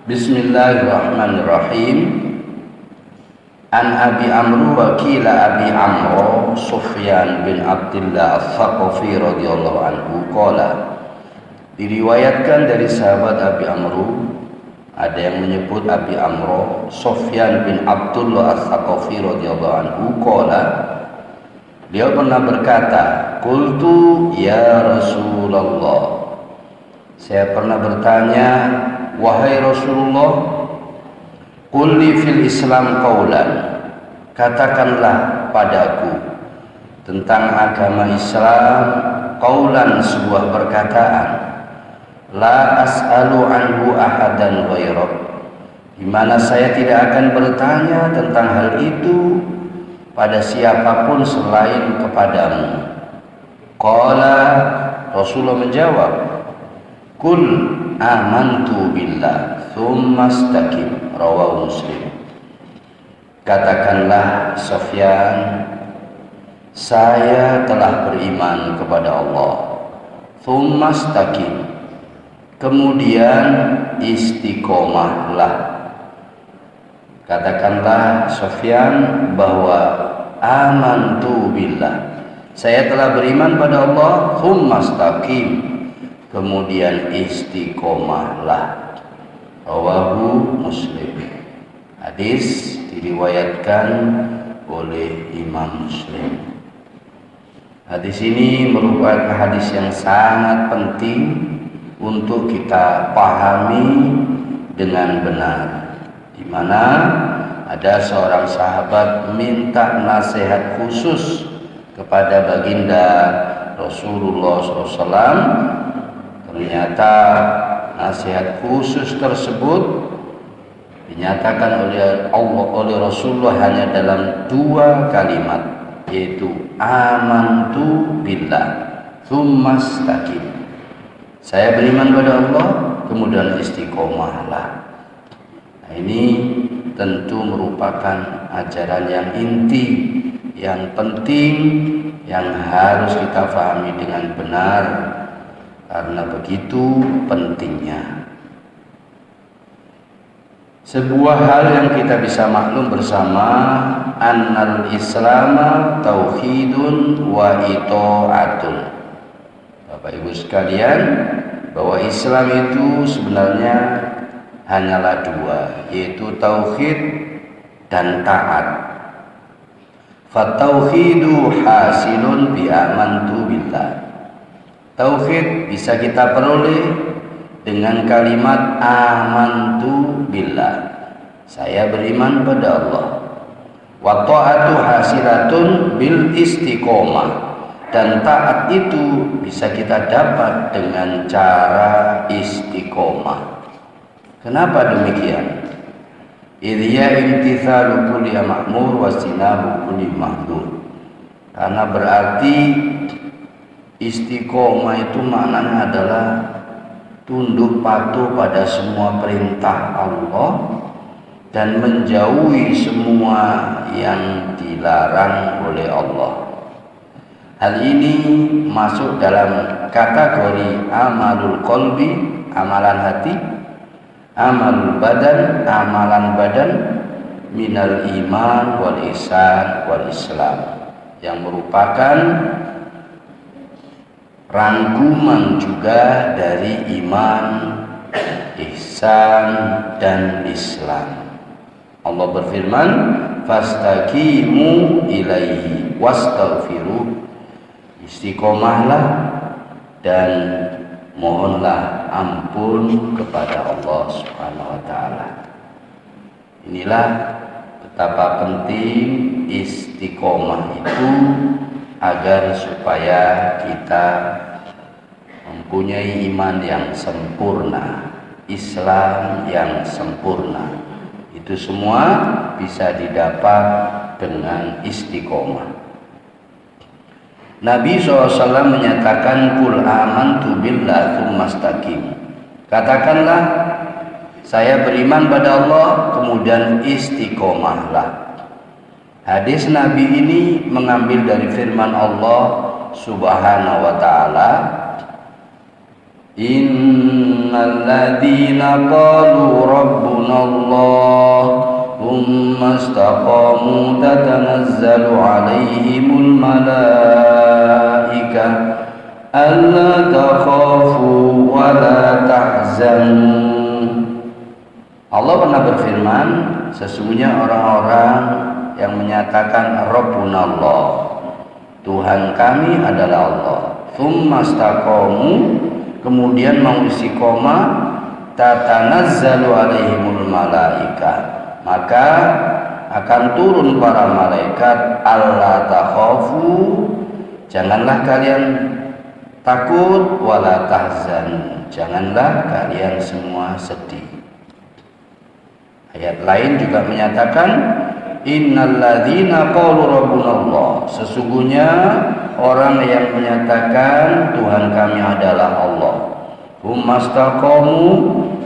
Bismillahirrahmanirrahim. An Abi Amru wa qila Abi Amru Sufyan bin Abdullah As-Saqafi radhiyallahu anhu qala. Diriwayatkan dari sahabat Abi Amru, ada yang menyebut Abi Amru Sufyan bin Abdullah As-Saqafi radhiyallahu anhu qala. Beliau pernah berkata, qultu ya Rasulullah. Saya pernah bertanya, wahai Rasulullah, qulli fil Islam qaulan, katakanlah padaku tentang agama Islam qaulan, sebuah perkataan, la as'alu anhu ahadan ghairak, di mana saya tidak akan bertanya tentang hal itu pada siapapun selain kepadamu. Qala, Rasulullah menjawab, kul amantu billah thumma istaqim, rawahu Muslim. Katakanlah Sufyan, saya telah beriman kepada Allah, thumma istaqim, kemudian istiqomahlah. Katakanlah Sufyan bahwa amantu billah, saya telah beriman pada Allah, thumma istaqim, kemudian istiqomahlah. Rawahu Muslim. Hadis diriwayatkan oleh Imam Muslim. Hadis ini merupakan hadis yang sangat penting untuk kita pahami dengan benar, di mana ada seorang sahabat minta nasihat khusus kepada baginda Rasulullah SAW. Ternyata nasihat khusus tersebut dinyatakan oleh Allah, oleh Rasulullah hanya dalam dua kalimat, yaitu amantu billah tsumma istaqim, saya beriman pada Allah, kemudian istiqomahlah. Nah, ini tentu merupakan ajaran yang inti, yang penting, yang harus kita pahami dengan benar, karena begitu pentingnya. Sebuah hal yang kita bisa maklum bersama, annal islama tauhidun wa itaatun. Bapak Ibu sekalian, bahwa Islam itu sebenarnya hanyalah dua, yaitu tauhid dan taat. Fatauhidu hasilun bi amantu billah. Tauhid bisa kita peroleh dengan kalimat amantu billah, saya beriman pada Allah. Wa ta'atu hasilatun bil istiqomah, dan taat itu bisa kita dapat dengan cara istiqomah. Kenapa demikian? Idya imtithalu kulli ma'mur wa istinabu kulli mahdhur. Karena berarti istiqomah itu maknanya adalah tunduk patuh pada semua perintah Allah dan menjauhi semua yang dilarang oleh Allah. Hal ini masuk dalam kategori amalul qalbi, amalan hati, amalul badan, amalan badan, minal iman wal ihsan wal islam, yang merupakan rangkuman juga dari iman, ihsan, dan Islam. Allah berfirman, fastaqimu ilaihi wastaghfiruh, istiqomahlah dan mohonlah ampun kepada Allah Subhanahu wa taala. Inilah betapa penting istiqomah itu, agar supaya kita mempunyai iman yang sempurna, Islam yang sempurna. Itu semua bisa didapat dengan istiqomah. Nabi SAW menyatakan, kul amantu billah tsumma istaqim, katakanlah saya beriman pada Allah, kemudian istiqomahlah. Hadis Nabi ini mengambil dari firman Allah Subhanahu wa ta'ala, innalladzina qalu rabbunallah thumma istaqamu tatanazzalu alaihimul malaikah alla takhafu wa la tahzanu. Allah pernah berfirman, sesungguhnya orang-orang yang menyatakan Rabbunallah, Tuhan kami adalah Allah, tsumma istaqamu, kemudian mau istiqomah, tatanazzalu alaihimul malaikah, maka akan turun para malaikat, alla takhafu, janganlah kalian takut, wala tahzan, janganlah kalian semua sedih. Ayat lain juga menyatakan innalladzina qalu rabbunallah, sesungguhnya orang yang menyatakan Tuhan kami adalah Allah, humastaqamu,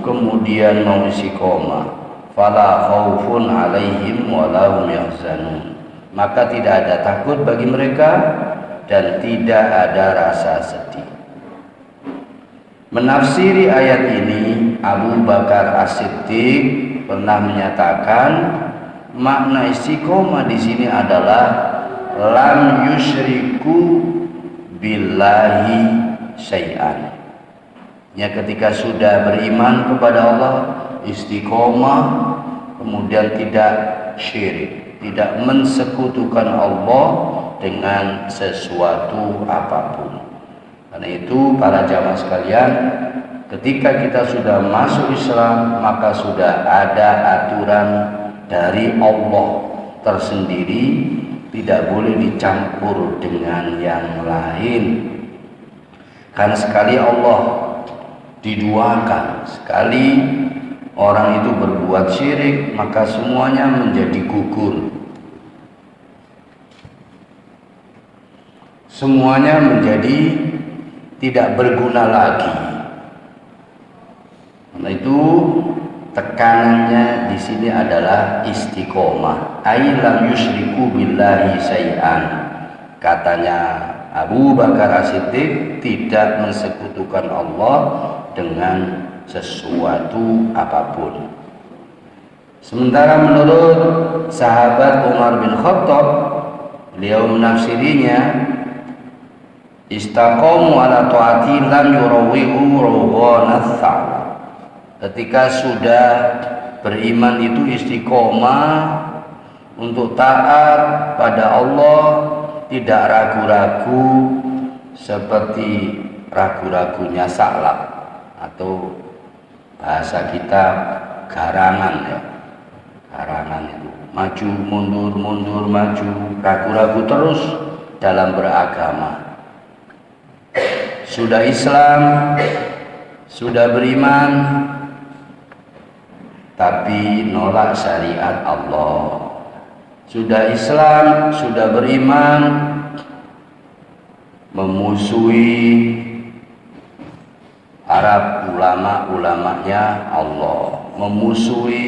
kemudian mau istiqomah, fala khaufun alaihim wala hum yahzanun, maka tidak ada takut bagi mereka dan tidak ada rasa sedih. Menafsiri ayat ini, Abu Bakar As-Siddiq pernah menyatakan makna istiqomah di sini adalah lam yusyriku billahi syai'an. Ya, ketika sudah beriman kepada Allah, istiqomah, kemudian tidak syirik, tidak mensekutukan Allah dengan sesuatu apapun. Karena itu para jamaah sekalian, ketika kita sudah masuk Islam, maka sudah ada aturan dari Allah tersendiri, tidak boleh dicampur dengan yang lain. Karena sekali Allah diduakan, sekali orang itu berbuat syirik, maka semuanya menjadi gugur, semuanya menjadi tidak berguna lagi. Karena itu tekanannya di sini adalah istiqomah. Ai lam yusyriku billahi syai'an. Katanya Abu Bakar As-Siddiq, tidak mensekutukan Allah dengan sesuatu apapun. Sementara menurut sahabat Umar bin Khattab, beliau menafsirinya, istaqamu ala ta'ati lam yurawi'u rawghanats sa'la. Ketika sudah beriman itu istiqomah untuk taat pada Allah, tidak ragu-ragu seperti ragu-ragunya Sa'lab, atau bahasa kita garangan, ya. Garangan itu maju mundur mundur maju, ragu-ragu terus dalam beragama. Sudah Islam, sudah beriman, tapi nolak syariat Allah. Sudah Islam, sudah beriman, memusuhi para ulama-ulamanya Allah, memusuhi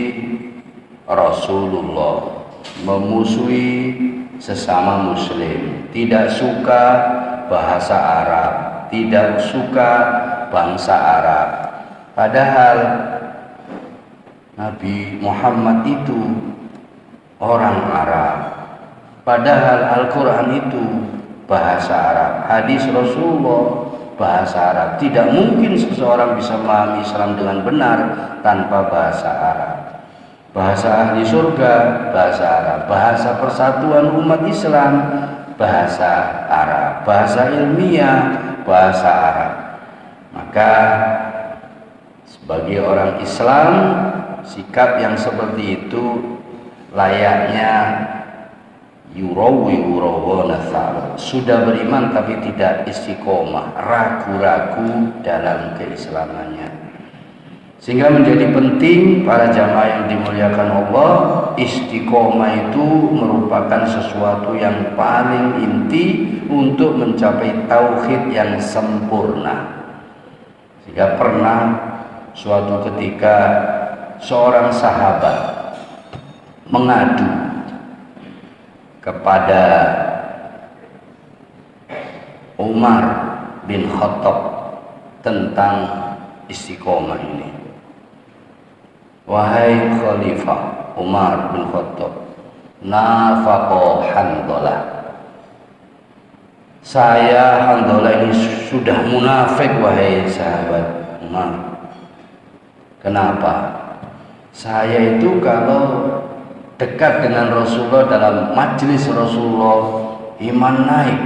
Rasulullah, memusuhi sesama muslim, tidak suka bahasa Arab, tidak suka bangsa Arab. Padahal Nabi Muhammad itu orang Arab, padahal Al-Quran itu bahasa Arab, hadis Rasulullah bahasa Arab. Tidak mungkin seseorang bisa memahami Islam dengan benar tanpa bahasa Arab. Bahasa ahli surga bahasa Arab, bahasa persatuan umat Islam bahasa Arab, bahasa ilmiah bahasa Arab. Maka sebagai orang Islam, sikap yang seperti itu layaknya yurawi urawana, sudah beriman tapi tidak istiqomah, ragu-ragu dalam keislamannya. Sehingga menjadi penting para jamaah yang dimuliakan Allah, istiqomah itu merupakan sesuatu yang paling inti untuk mencapai tauhid yang sempurna. Sehingga pernah suatu ketika seorang sahabat mengadu kepada Umar bin Khattab tentang istiqomah ini. Wahai Khalifah Umar bin Khattab, nafaqo Hanzalah, saya Hanzalah ini sudah munafik wahai sahabat Umar. Kenapa? Saya itu kalau dekat dengan Rasulullah, dalam majelis Rasulullah, iman naik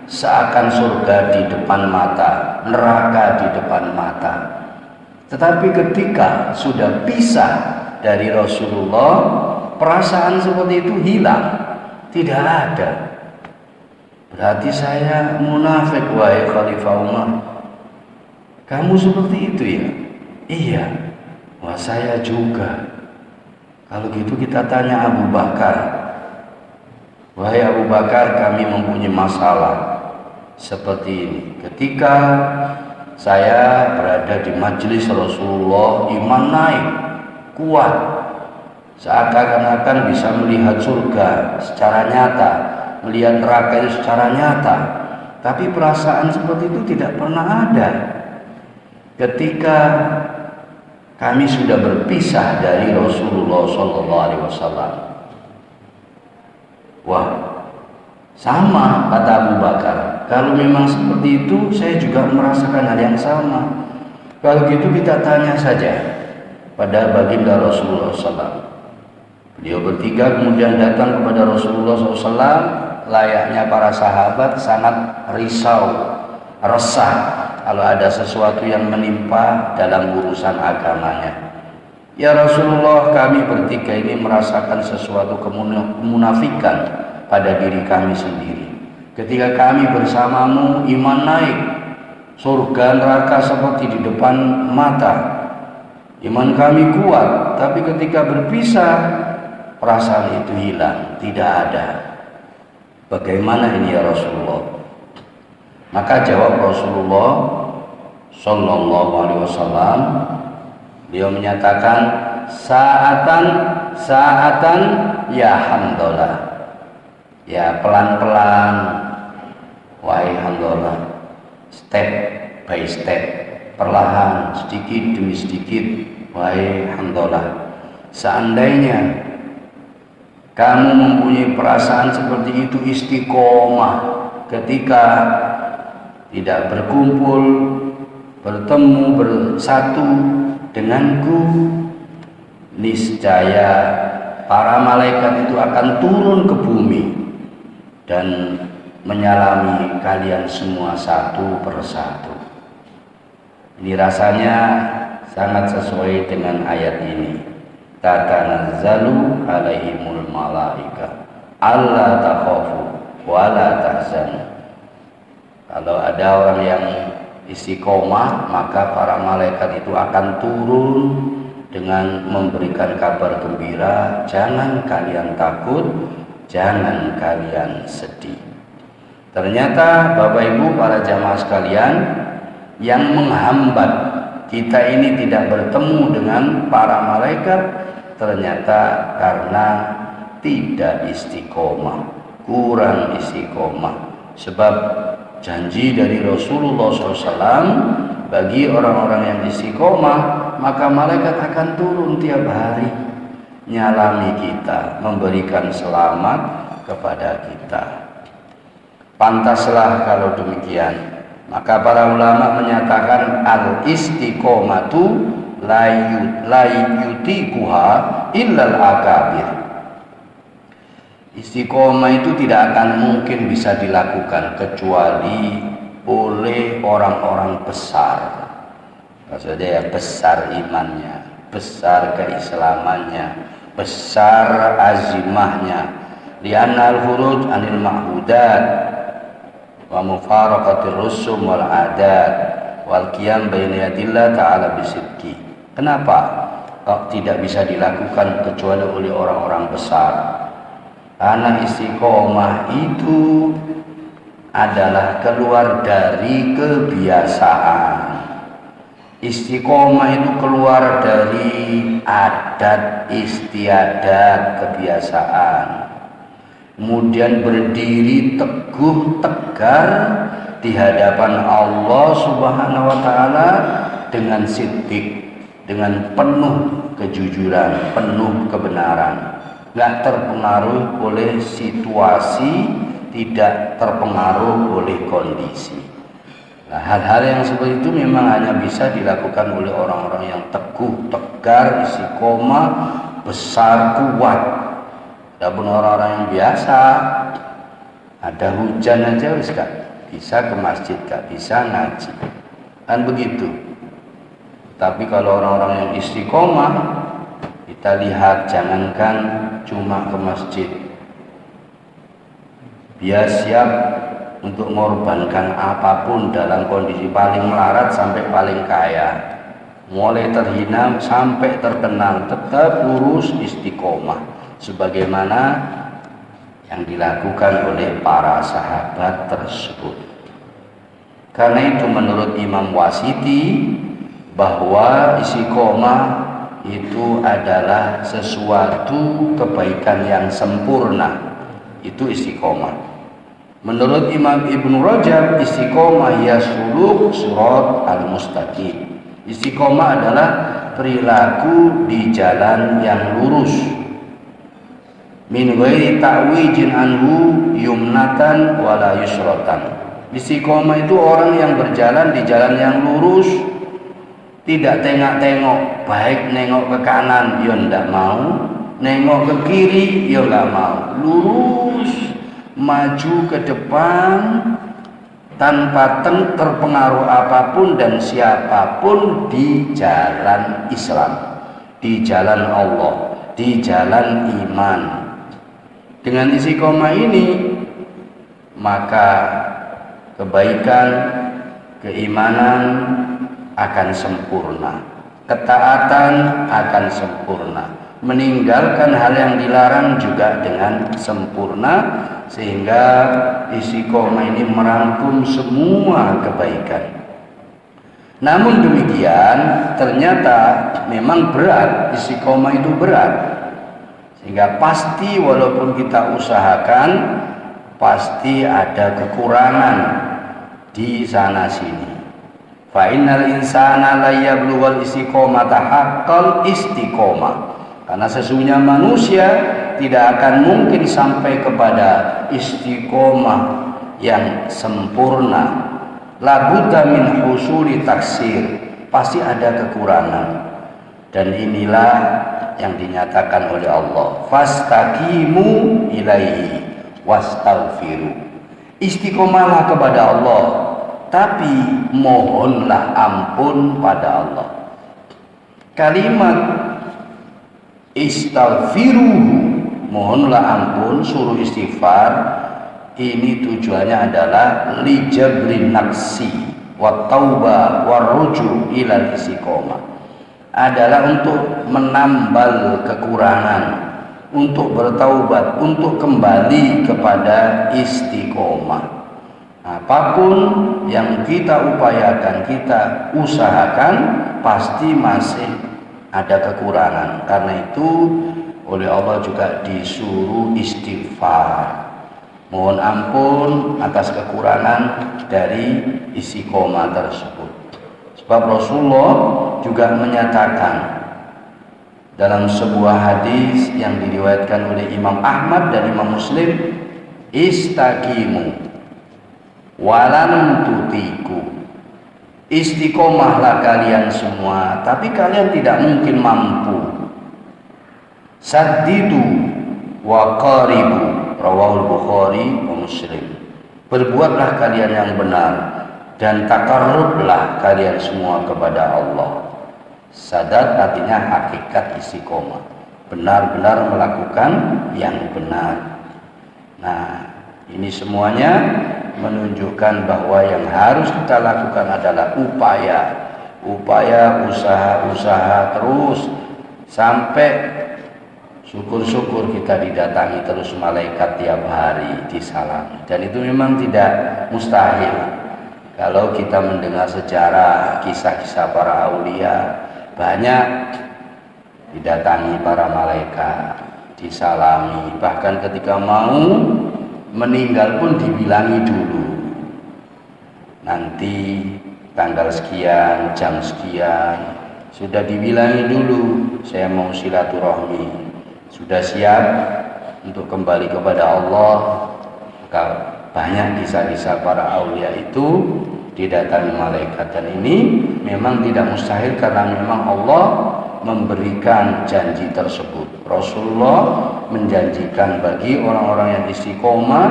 seakan surga di depan mata, neraka di depan mata. Tetapi ketika sudah pisah dari Rasulullah, perasaan seperti itu hilang, tidak ada. Berarti saya munafik wahai Khalifah Umar. Kamu seperti itu ya? Iya. Wah, saya juga. Kalau gitu kita tanya Abu Bakar. Wahai Abu Bakar, kami mempunyai masalah seperti ini. Ketika saya berada di majelis Rasulullah, iman naik, kuat, seakan-akan bisa melihat surga secara nyata, melihat neraka itu secara nyata. Tapi perasaan seperti itu tidak pernah ada ketika kami sudah berpisah dari Rasulullah SAW. Wah, sama kata Abu Bakar. Kalau memang seperti itu, saya juga merasakan hal yang sama. Kalau gitu kita tanya saja pada baginda Rasulullah SAW. Beliau bertiga kemudian datang kepada Rasulullah SAW, layaknya para sahabat sangat risau, resah kalau ada sesuatu yang menimpa dalam urusan agamanya. Ya Rasulullah, kami bertiga ini merasakan sesuatu kemunafikan pada diri kami sendiri. Ketika kami bersamamu, iman naik, surga neraka seperti di depan mata. Iman kami kuat, tapi ketika berpisah, perasaan itu hilang, tidak ada. Bagaimana ini ya Rasulullah? Maka jawab Rasulullah Sallallahu Alaihi Wasallam, beliau menyatakan, saatan ya Hanzalah, ya pelan-pelan wahai Hanzalah, step by step, perlahan, sedikit demi sedikit wahai Hanzalah. Seandainya kamu mempunyai perasaan seperti itu, istiqomah ketika tidak berkumpul, bertemu, bersatu denganku, niscaya para malaikat itu akan turun ke bumi dan menyalami kalian semua satu persatu. Ini rasanya sangat sesuai dengan ayat ini. Tatanazzalu alaihimul malaika alla takhafu wa la tahzanu. Kalau ada orang yang istiqomah, maka para malaikat itu akan turun dengan memberikan kabar gembira, jangan kalian takut, jangan kalian sedih. Ternyata Bapak Ibu para jamaah sekalian, yang menghambat kita ini tidak bertemu dengan para malaikat ternyata karena tidak istiqomah, kurang istiqomah. Sebab janji dari Rasulullah SAW, bagi orang-orang yang istiqomah, maka malaikat akan turun tiap hari, nyalami kita, memberikan selamat kepada kita. Pantaslah kalau demikian. Maka para ulama menyatakan al-istiqomatu la yutikuha illal akabir. Istiqomah itu tidak akan mungkin bisa dilakukan kecuali oleh orang-orang besar. Maksudnya ya besar imannya, besar keislamannya, besar azimahnya. Li'anna al-khuruj anil ma'hudat wa mufaraqatir rusum wal adat wal qiyam baina yadillah ta'ala bisidqi. Kenapa kok tidak bisa dilakukan kecuali oleh orang-orang besar? Karena istiqomah itu adalah keluar dari kebiasaan. Istiqomah itu keluar dari adat istiadat kebiasaan. Kemudian berdiri teguh tegar di hadapan Allah Subhanahu wa taala dengan siddiq, dengan penuh kejujuran, penuh kebenaran, nggak terpengaruh oleh situasi, tidak terpengaruh oleh kondisi. Nah, hal-hal yang seperti itu memang hanya bisa dilakukan oleh orang-orang yang teguh, tegar, istiqomah, besar, kuat. Adapun orang-orang yang biasa, ada hujan aja wis gak bisa ke masjid, gak bisa ngaji, kan begitu. Tapi kalau orang-orang yang istiqomah, kita lihat, jangankan cuma ke masjid, dia siap untuk mengorbankan apapun dalam kondisi paling melarat sampai paling kaya, mulai terhina sampai terkenal, tetap lurus istiqomah sebagaimana yang dilakukan oleh para sahabat tersebut. Karena itu menurut Imam Wasiti bahwa istiqomah itu adalah sesuatu kebaikan yang sempurna, itu istiqomah. Menurut Imam Ibnu Rajab, istiqomah ya suluk surat al-mustaqim. Istiqomah adalah perilaku di jalan yang lurus, min ghairi ta'wijin anhu yumnatan wala yusratan. Istiqomah itu orang yang berjalan di jalan yang lurus, tidak tengok-tengok, baik nengok ke kanan ya ndak mau, nengok ke kiri ya nggak mau, lurus maju ke depan tanpa terpengaruh apapun dan siapapun di jalan Islam, di jalan Allah, di jalan iman. Dengan istiqomah ini maka kebaikan, keimanan akan sempurna, ketaatan akan sempurna, meninggalkan hal yang dilarang juga dengan sempurna, sehingga istiqomah ini merangkum semua kebaikan. Namun demikian ternyata memang berat, istiqomah itu berat, sehingga pasti walaupun kita usahakan pasti ada kekurangan di sana sini. Fa innal insana la yablughal istiqomata haqqal istiqomah. Karena sesungguhnya manusia tidak akan mungkin sampai kepada istiqomah yang sempurna. La budda min husuli taksir, pasti ada kekurangan. Dan inilah yang dinyatakan oleh Allah, fastaqimu ilaihi wastaghfiru. Istiqomahlah kepada Allah, tapi mohonlah ampun pada Allah. Kalimat istaghfiruhu, mohonlah ampun, suruh istighfar, ini tujuannya adalah lijabrin nafsi wa taubah wa ruju ilal istiqomah, adalah untuk menambal kekurangan, untuk bertaubat, untuk kembali kepada istiqomah. Apapun yang kita upayakan, kita usahakan, pasti masih ada kekurangan. Karena itu oleh Allah juga disuruh istighfar, mohon ampun atas kekurangan dari istiqomah tersebut. Sebab Rasulullah juga menyatakan dalam sebuah hadis yang diriwayatkan oleh Imam Ahmad dan Imam Muslim, istaqimu walan tutiku, istiqomahlah kalian semua, tapi kalian tidak mungkin mampu. Saddidu wa qaribu, rawahul Bukhari wa Muslim. Berbuatlah kalian yang benar dan takarrublah kalian semua kepada Allah. Sadat artinya hakikat istiqomah, benar-benar melakukan yang benar. Nah, ini semuanya menunjukkan bahwa yang harus kita lakukan adalah upaya, usaha terus sampai syukur-syukur kita didatangi terus malaikat tiap hari disalami. Dan itu memang tidak mustahil. Kalau kita mendengar sejarah kisah-kisah para aulia, banyak didatangi para malaikat, disalami, bahkan ketika mau meninggal pun dibilangi dulu, nanti tanggal sekian, jam sekian, sudah dibilangi dulu saya mau silaturahmi, sudah siap untuk kembali kepada Allah. Maka banyak kisah-kisah para aulia itu didatangi malaikat, dan ini memang tidak mustahil karena memang Allah memberikan janji tersebut. Rasulullah menjanjikan bagi orang-orang yang istiqomah,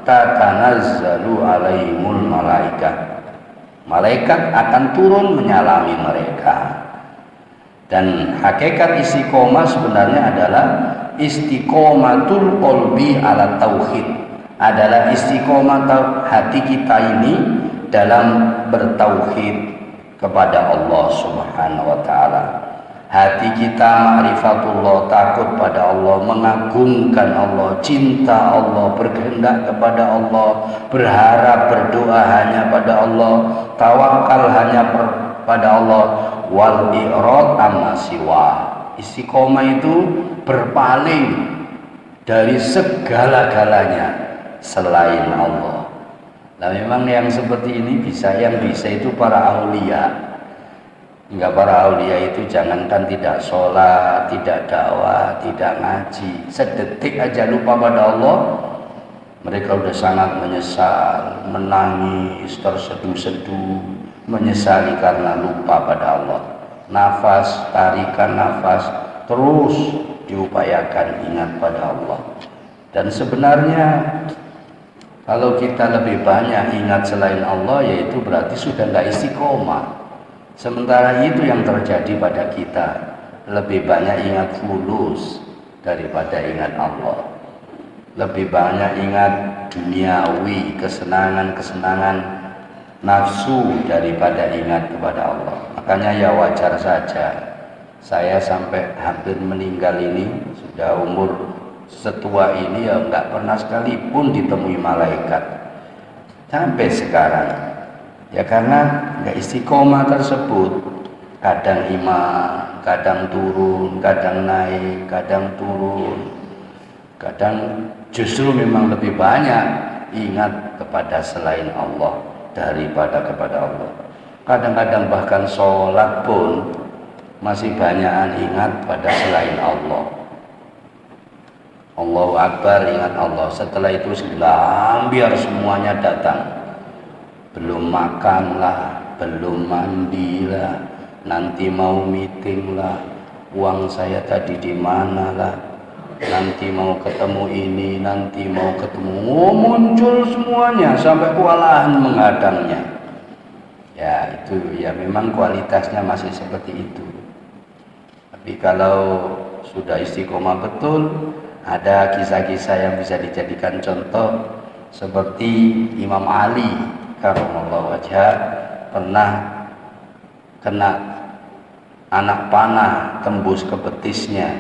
tatanazzalu alaihimul malaikat, malaikat akan turun menyalami mereka. Dan hakikat istiqomah sebenarnya adalah istiqomatul qalbi ala tauhid, adalah istiqomah hati kita ini dalam bertauhid kepada Allah Subhanahu wa taala. Hati kita ma'rifatullah, takut pada Allah, mengagungkan Allah, cinta Allah, berkehendak kepada Allah, berharap, berdoa hanya pada Allah, tawakal hanya pada Allah, wal i'rad amma siwa. Istiqomah itu berpaling dari segala-galanya selain Allah. Nah, memang yang seperti ini yang bisa itu para aulia. Enggak, para aulia itu jangankan tidak sholat, tidak dakwah, tidak ngaji, sedetik aja lupa pada Allah, mereka udah sangat menyesal, menangis, terseduh-seduh, menyesali karena lupa pada Allah. Nafas, tarikan nafas, terus diupayakan ingat pada Allah. Dan sebenarnya kalau kita lebih banyak ingat selain Allah, yaitu berarti sudah nggak istiqomah. Sementara itu yang terjadi pada kita, lebih banyak ingat fulus daripada ingat Allah, lebih banyak ingat duniawi, kesenangan-kesenangan nafsu daripada ingat kepada Allah. Makanya ya wajar saja saya sampai hampir meninggal ini, sudah umur setua ini, ya nggak pernah sekalipun ditemui malaikat sampai sekarang. Ya karena nggak istiqomah tersebut. Kadang iman, kadang turun, kadang naik, kadang turun, kadang justru memang lebih banyak ingat kepada selain Allah daripada kepada Allah. Kadang-kadang bahkan sholat pun masih banyakan ingat pada selain Allah. Allahu Akbar, ingat Allah. Setelah itu biar semuanya datang. Belum makan lah, belum mandi lah, nanti mau meeting lah, uang saya tadi di mana lah, nanti mau ketemu ini, nanti mau ketemu, muncul semuanya sampai kewalahan menghadangnya. Ya itu ya memang kualitasnya masih seperti itu. Tapi kalau sudah istiqomah betul, ada kisah-kisah yang bisa dijadikan contoh, seperti Imam Ali karamallahu wajhah pernah kena anak panah tembus ke betisnya.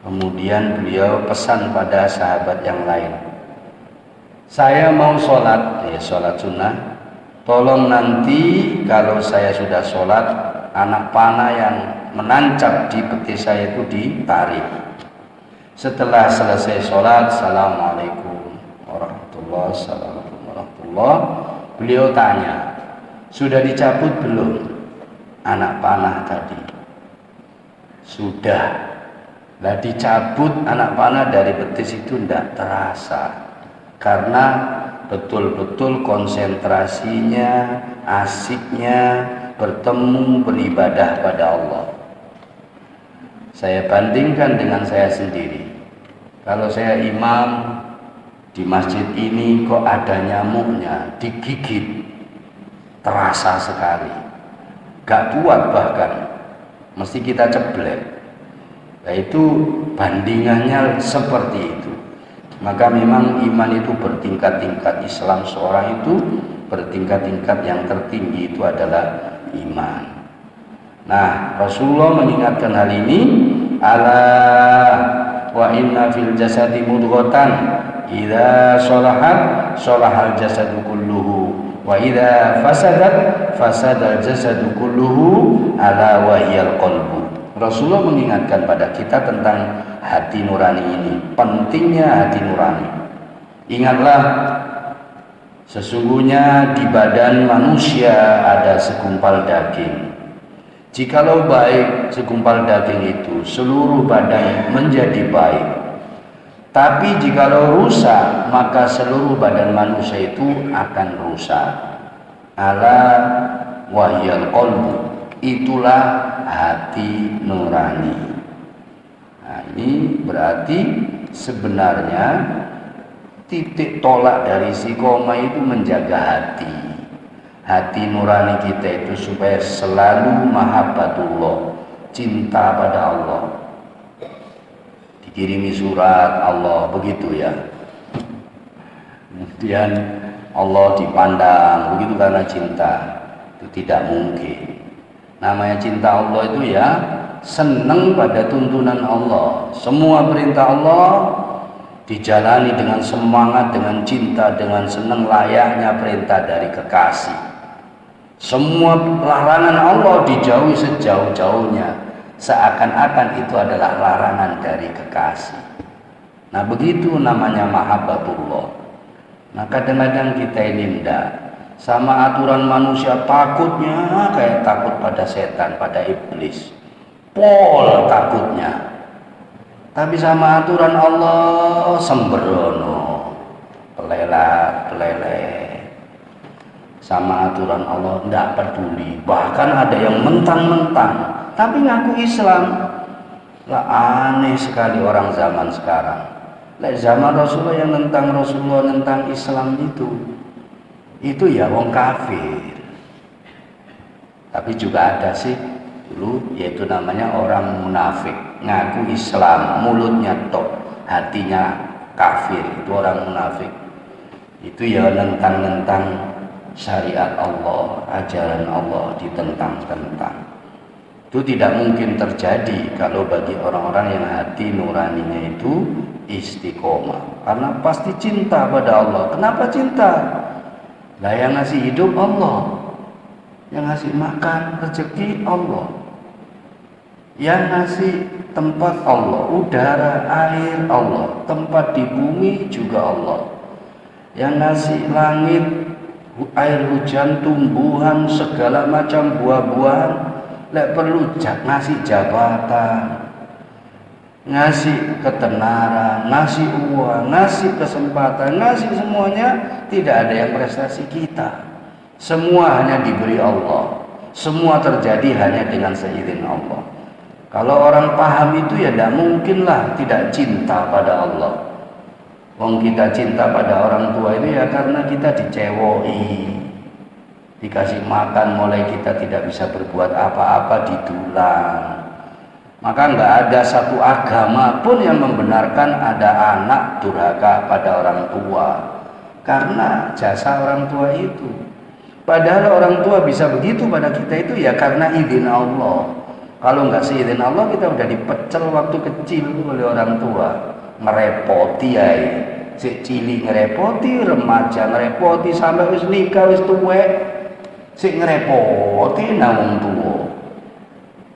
Kemudian beliau pesan pada sahabat yang lain, saya mau sholat, sholat sunnah, tolong nanti kalau saya sudah sholat, anak panah yang menancap di betis saya itu ditarik. Setelah selesai sholat, assalamualaikum warahmatullahi wabarakatuh, beliau tanya, sudah dicabut belum anak panah tadi? Sudah. Lah dicabut anak panah dari betis itu tidak terasa, karena betul-betul konsentrasinya, asiknya bertemu beribadah pada Allah. Saya bandingkan dengan saya sendiri. Kalau saya imam di masjid ini kok ada nyamuknya, digigit, terasa sekali, gak kuat bahkan, mesti kita ceblek. Nah itu bandingannya seperti itu. Maka memang iman itu bertingkat-tingkat. Islam seorang itu bertingkat-tingkat, yang tertinggi itu adalah iman. Nah Rasulullah mengingatkan hal ini, ala wa inna fil jasadi mudghatan idza sholahat sholahal jasadu kulluhu wa idza fasadat fasadal jasadu kulluhu ala wahyal qalbu. Rasulullah mengingatkan pada kita tentang hati nurani ini, pentingnya hati nurani. Ingatlah Sesungguhnya di badan manusia ada segumpal daging. Jikalau baik segumpal daging itu, seluruh badan menjadi baik. Tapi jikalau rusak, maka seluruh badan manusia itu akan rusak. Ala wahyal qalbu, itulah hati nurani. Nah, ini berarti sebenarnya titik tolak dari istiqomah itu menjaga hati nurani kita itu supaya selalu mahabbatullah, cinta pada Allah. Dikirimi surat Allah, begitu ya. Kemudian Allah dipandang, begitu karena cinta. Itu tidak mungkin. Namanya cinta Allah itu ya senang pada tuntunan Allah. Semua perintah Allah dijalani dengan semangat, dengan cinta, dengan senang, layaknya perintah dari kekasih. Semua larangan Allah dijauhi sejauh-jauhnya, seakan-akan itu adalah larangan dari kekasih. Nah, begitu namanya mahabbatullah. Nah, kadang-kadang kita ini tidak sama aturan manusia, takutnya kayak takut pada setan, pada iblis, pol takutnya. Tapi sama aturan Allah sembrono, peleleh. Sama aturan Allah tidak peduli. Bahkan ada yang mentang-mentang tapi ngaku Islam. Lah, aneh sekali orang zaman sekarang. Lah, zaman Rasulullah yang tentang Rasulullah, tentang Islam itu ya wong kafir. Tapi juga ada sih dulu, yaitu namanya orang munafik, ngaku Islam, mulutnya tok, hatinya kafir. Itu orang munafik. Itu ya nentang-nentang syariat Allah, ajaran Allah ditentang-tentang. Itu tidak mungkin terjadi kalau bagi orang-orang yang hati nuraninya itu istiqomah, karena pasti cinta pada Allah. Kenapa cinta? Lah, yang ngasih hidup Allah, yang ngasih makan rezeki Allah, yang ngasih tempat Allah, udara, air Allah, tempat di bumi juga Allah, yang ngasih langit, air hujan, tumbuhan, segala macam buah-buahan. Lek perlu ngasih jabatan, ngasih ketenaran, ngasih uang, ngasih kesempatan, ngasih semuanya. Tidak ada yang prestasi kita, semua hanya diberi Allah. Semua terjadi hanya dengan seizin Allah. Kalau orang paham itu ya tidak mungkinlah tidak cinta pada Allah. Wong kita cinta pada orang tua itu ya karena kita dicewoi, dikasih makan mulai kita tidak bisa berbuat apa-apa, ditulang. Maka nggak ada satu agama pun yang membenarkan ada anak durhaka pada orang tua, karena jasa orang tua itu. Padahal orang tua bisa begitu pada kita itu ya karena izin Allah. Kalau nggak seizin Allah, kita udah dipecel waktu kecil oleh orang tua. Ngerepoti ya, si cilik ngerepoti, remaja ngerepoti, sampai wis nikah wis tuwek si ngerepoti nang tua.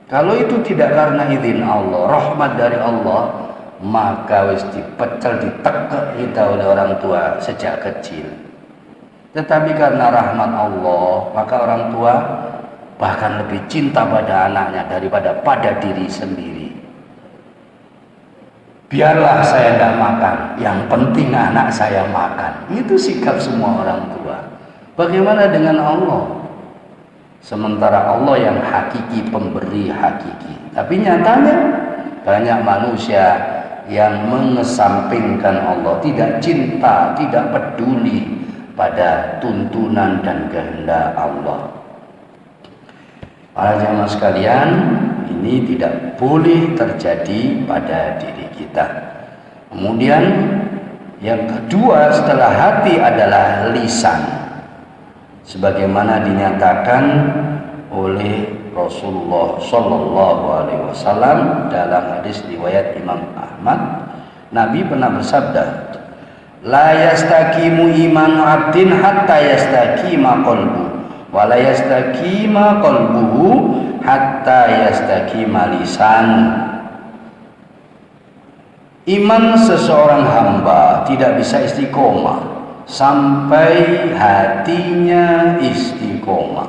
Kalau itu tidak karena izin Allah, rahmat dari Allah, maka wis dipecel, ditekek kita oleh orang tua sejak kecil. Tetapi karena rahmat Allah, maka orang tua bahkan lebih cinta pada anaknya daripada pada diri sendiri. Biarlah saya tidak makan, yang penting anak saya makan. Itu sikap semua orang tua. Bagaimana dengan Allah? Sementara Allah yang hakiki, pemberi hakiki. Tapi nyatanya banyak manusia yang mengesampingkan Allah, tidak cinta, tidak peduli pada tuntunan dan kehendak Allah. Para jemaah sekalian, ini tidak boleh terjadi pada diri kita. Kemudian yang kedua setelah hati adalah lisan, sebagaimana dinyatakan oleh Rasulullah Shallallahu Alaihi Wasallam dalam hadis riwayat Imam Ahmad. Nabi pernah bersabda, la yastaqimu imanu abdin hatta yastaqima qalbu, wa la yastaqima qalbuhu hatta yastaqima lisan. Iman seseorang hamba tidak bisa istiqomah sampai hatinya istiqomah.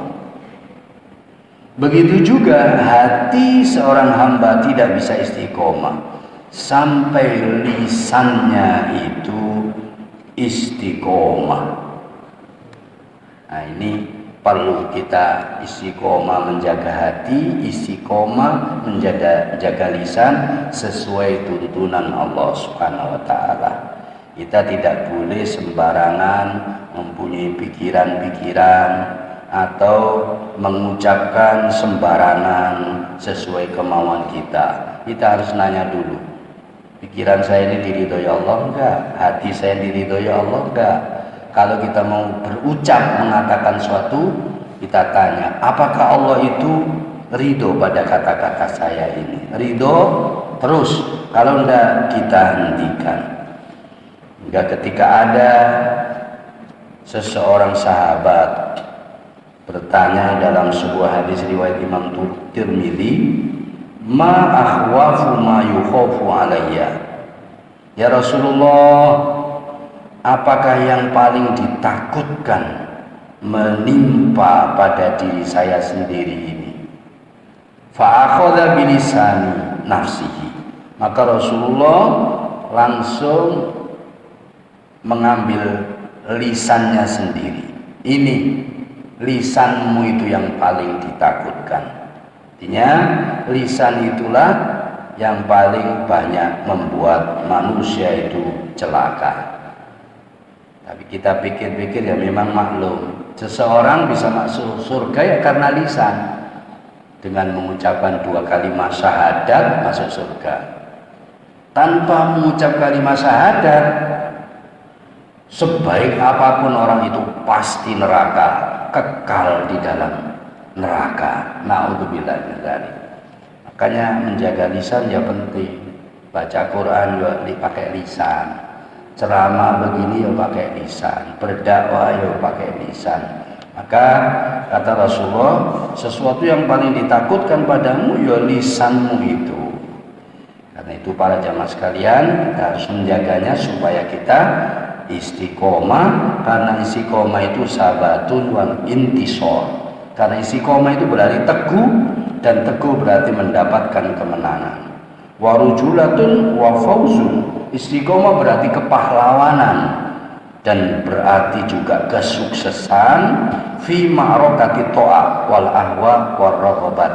Begitu juga hati seorang hamba tidak bisa istiqomah sampai lisannya itu istiqomah. Nah, ini perlu kita istiqomah menjaga hati, istiqomah menjaga lisan sesuai tuntunan Allah Subhanahu wa taala. Kita tidak boleh sembarangan mempunyai pikiran-pikiran atau mengucapkan sembarangan sesuai kemauan kita. Kita harus nanya dulu, pikiran saya ini diridhoi Allah enggak? Hati saya diridhoi Allah enggak? Kalau kita mau berucap mengatakan suatu, kita tanya, apakah Allah itu ridho pada kata-kata saya ini? Ridho terus, kalau enggak kita hentikan. Hingga ketika ada seseorang sahabat bertanya dalam sebuah hadis riwayat Imam Tirmidzi, ma akhwafu ma yukhafu alayya. Ya Rasulullah, apakah yang paling ditakutkan menimpa pada diri saya sendiri ini? Fa akhadha bilisani nafsihi. Maka Rasulullah langsung mengambil lisannya sendiri. Ini lisanmu itu yang paling ditakutkan. Artinya lisan itulah yang paling banyak membuat manusia itu celaka. Tapi kita pikir-pikir ya memang maklum, seseorang bisa masuk surga ya karena lisan. Dengan mengucapkan 2 kalimat syahadat masuk surga. Tanpa mengucap kalimat syahadat, sebaik apapun orang itu pasti neraka, kekal di dalam neraka. Na'udzubillah min dzalik. Makanya menjaga lisan ya penting. Baca Quran juga dipakai lisan. Ceramah begini ya pakai lisan, berdakwah ya pakai lisan. Maka kata Rasulullah, sesuatu yang paling ditakutkan padamu ya lisanmu itu. Karena itu para jamaah sekalian, kita harus menjaganya supaya kita istiqomah. Karena istiqomah itu sabatun wal intisor. Karena istiqomah itu berarti teguh, dan teguh berarti mendapatkan kemenangan. Warujulatun wa fauzun. Istiqomah berarti kepahlawanan dan berarti juga kesuksesan fi ma'rakati ta'ah wal ahwa war raghabat,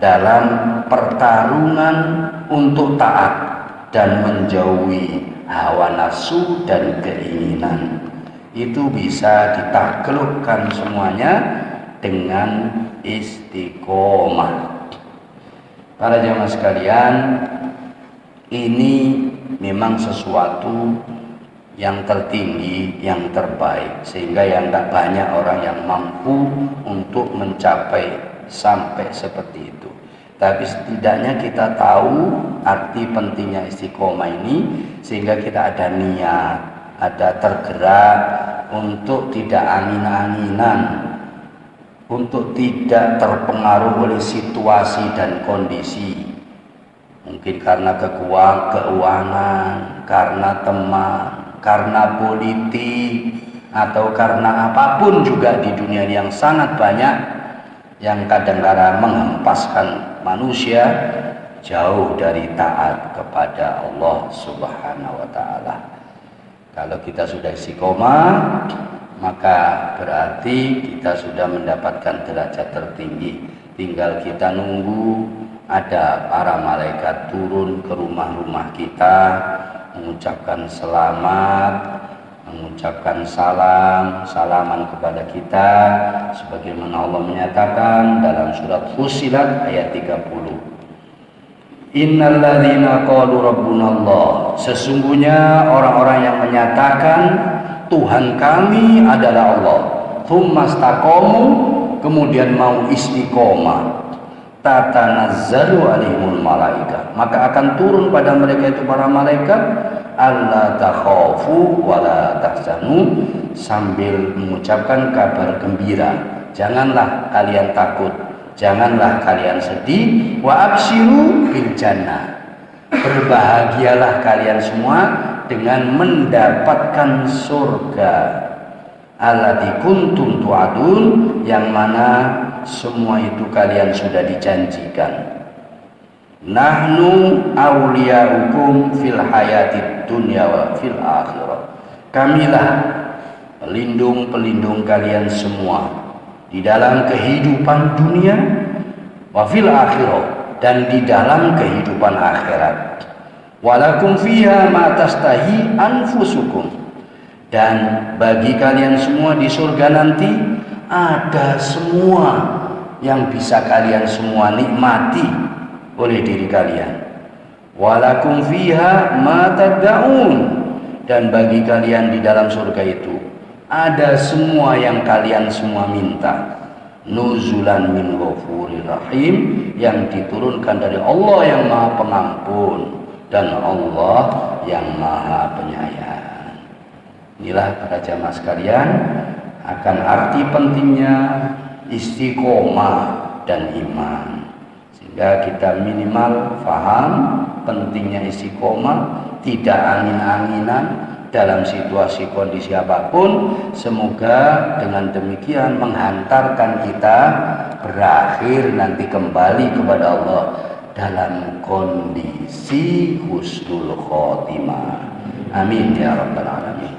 dalam pertarungan untuk taat dan menjauhi hawa nafsu dan keinginan. Itu bisa ditaklukkan semuanya dengan istiqomah. Para jamaah sekalian, ini memang sesuatu yang tertinggi, yang terbaik, sehingga yang tidak banyak orang yang mampu untuk mencapai sampai seperti itu. Tapi setidaknya kita tahu arti pentingnya istiqomah ini, sehingga kita ada niat, ada tergerak untuk tidak angin-anginan, untuk tidak terpengaruh oleh situasi dan kondisi. Mungkin karena keuangan, karena teman, karena politik, atau karena apapun juga di dunia yang sangat banyak yang kadang-kadang menghempaskan manusia jauh dari taat kepada Allah Subhanahu wa taala. Kalau kita sudah istiqomah, maka berarti kita sudah mendapatkan derajat tertinggi. Tinggal kita nunggu ada para malaikat turun ke rumah-rumah kita, mengucapkan selamat, mengucapkan salaman kepada kita, sebagaimana Allah menyatakan dalam surat Fussilat ayat 30. Innalladzina qalu rabbunallah, sesungguhnya orang-orang yang menyatakan Tuhan kami adalah Allah, tsumastaqamu, kemudian mau istiqomah, tatanazzalu alaihimul malaika, maka akan turun pada mereka itu para malaikat, alla takhafu wala tahzanu, sambil mengucapkan kabar gembira, janganlah kalian takut, janganlah kalian sedih, wa absyiru bil jannah, berbahagialah kalian semua dengan mendapatkan surga allati kuntum tu'adun, yang mana semua itu kalian sudah dijanjikan. Nahnu awliyaukum fil hayatid dunya wa fil akhirah. Kamilah pelindung kalian semua di dalam kehidupan dunia wa fil akhirah, dan di dalam kehidupan akhirat. Walakum fiha ma tastahi anfusukum, dan bagi kalian semua di surga nanti ada semua yang bisa kalian semua nikmati oleh diri kalian. Walakum fiha ma tad'un, dan bagi kalian di dalam surga itu ada semua yang kalian semua minta. Nuzulan min ghafurir rahim, yang diturunkan dari Allah yang Maha Pengampun dan Allah yang Maha Penyayang. Inilah para jamaah sekalian akan arti pentingnya istiqomah dan iman, sehingga kita minimal faham pentingnya istiqomah, tidak angin-anginan dalam situasi kondisi apapun. Semoga dengan demikian menghantarkan kita berakhir nanti kembali kepada Allah dalam kondisi husnul khotimah. Amin ya rabbal alamin.